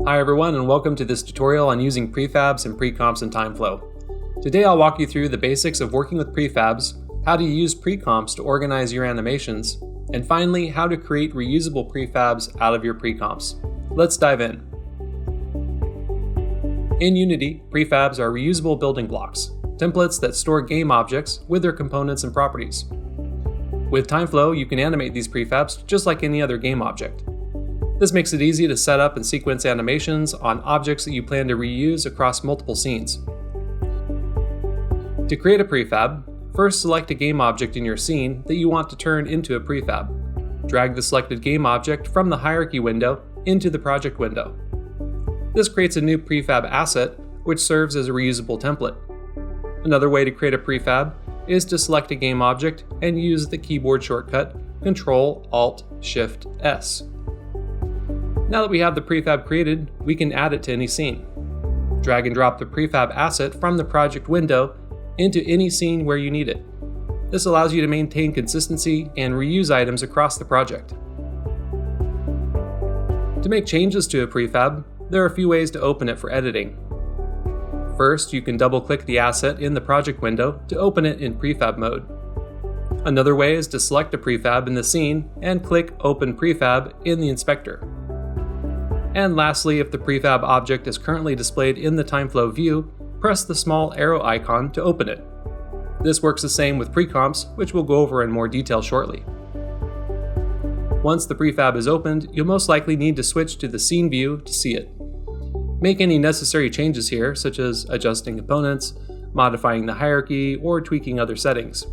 Hi everyone, and welcome to this tutorial on using prefabs and precomps in Timeflow. Today I'll walk you through the basics of working with prefabs, how to use precomps to organize your animations, and finally how to create reusable prefabs out of your precomps. Let's dive in. In Unity, prefabs are reusable building blocks, templates that store game objects with their components and properties. With Timeflow, you can animate these prefabs just like any other game object. This makes it easy to set up and sequence animations on objects that you plan to reuse across multiple scenes. To create a prefab, first select a game object in your scene that you want to turn into a prefab. Drag the selected game object from the hierarchy window into the project window. This creates a new prefab asset, which serves as a reusable template. Another way to create a prefab is to select a game object and use the keyboard shortcut Ctrl-Alt-Shift-S. Now that we have the prefab created, we can add it to any scene. Drag and drop the prefab asset from the project window into any scene where you need it. This allows you to maintain consistency and reuse items across the project. To make changes to a prefab, there are a few ways to open it for editing. First, you can double-click the asset in the project window to open it in prefab mode. Another way is to select a prefab in the scene and click Open Prefab in the inspector. And lastly, if the prefab object is currently displayed in the Timeflow view, press the small arrow icon to open it. This works the same with precomps, which we'll go over in more detail shortly. Once the prefab is opened, you'll most likely need to switch to the scene view to see it. Make any necessary changes here, such as adjusting components, modifying the hierarchy, or tweaking other settings.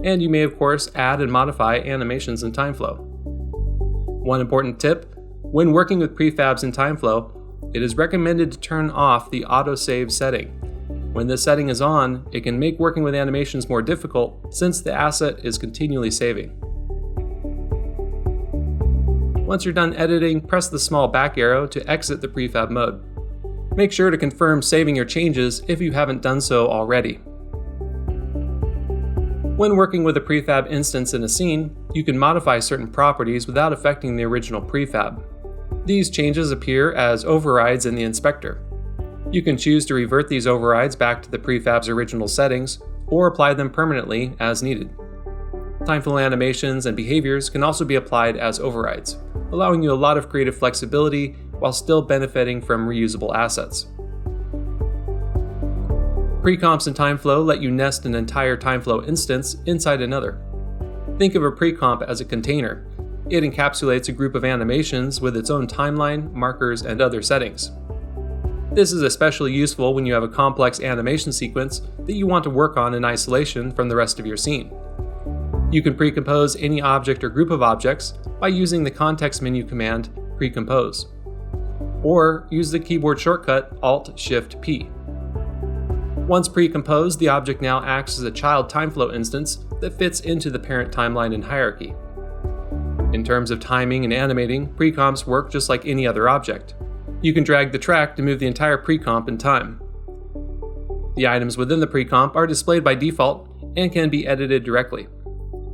And you may of course add and modify animations in Timeflow. One important tip: when working with prefabs in Timeflow, it is recommended to turn off the autosave setting. When this setting is on, it can make working with animations more difficult since the asset is continually saving. Once you're done editing, press the small back arrow to exit the prefab mode. Make sure to confirm saving your changes if you haven't done so already. When working with a prefab instance in a scene, you can modify certain properties without affecting the original prefab. These changes appear as overrides in the inspector. You can choose to revert these overrides back to the prefab's original settings, or apply them permanently as needed. Timeflow animations and behaviors can also be applied as overrides, allowing you a lot of creative flexibility while still benefiting from reusable assets. Precomps in Timeflow let you nest an entire Timeflow instance inside another. Think of a precomp as a container. It encapsulates a group of animations with its own timeline, markers, and other settings. This is especially useful when you have a complex animation sequence that you want to work on in isolation from the rest of your scene. You can precompose any object or group of objects by using the context menu command Precompose, or use the keyboard shortcut Alt-Shift-P. Once precomposed, the object now acts as a child Timeflow instance that fits into the parent timeline and hierarchy. In terms of timing and animating, precomps work just like any other object. You can drag the track to move the entire precomp in time. The items within the precomp are displayed by default and can be edited directly.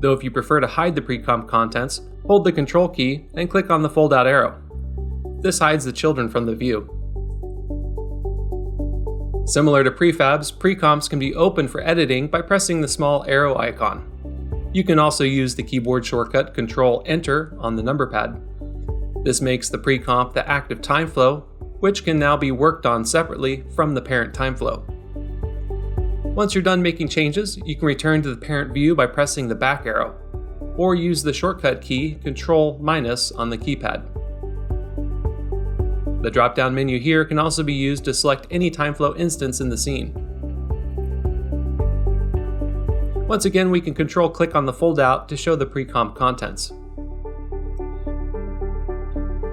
Though if you prefer to hide the precomp contents, hold the Control key and click on the fold-out arrow. This hides the children from the view. Similar to prefabs, precomps can be opened for editing by pressing the small arrow icon. You can also use the keyboard shortcut Ctrl-Enter on the number pad. This makes the precomp the active Timeflow, which can now be worked on separately from the parent Timeflow. Once you're done making changes, you can return to the parent view by pressing the back arrow, or use the shortcut key Ctrl- on the keypad. The drop-down menu here can also be used to select any Timeflow instance in the scene. Once again, we can Control-click on the fold-out to show the precomp contents.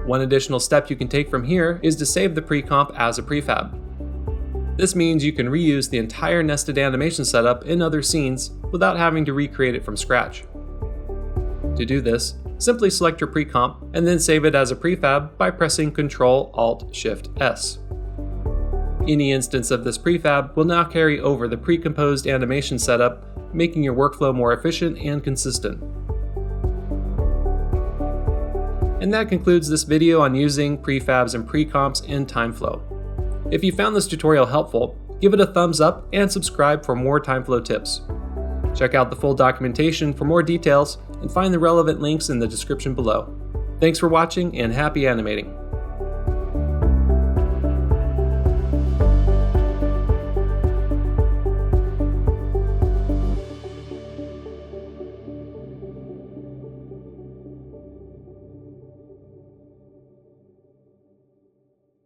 One additional step you can take from here is to save the precomp as a prefab. This means you can reuse the entire nested animation setup in other scenes without having to recreate it from scratch. To do this, simply select your precomp and then save it as a prefab by pressing Ctrl-Alt-Shift-S. Any instance of this prefab will now carry over the precomposed animation setup, making your workflow more efficient and consistent. And that concludes this video on using prefabs and precomps in Timeflow. If you found this tutorial helpful, give it a thumbs up and subscribe for more Timeflow tips. Check out the full documentation for more details and find the relevant links in the description below. Thanks for watching and happy animating!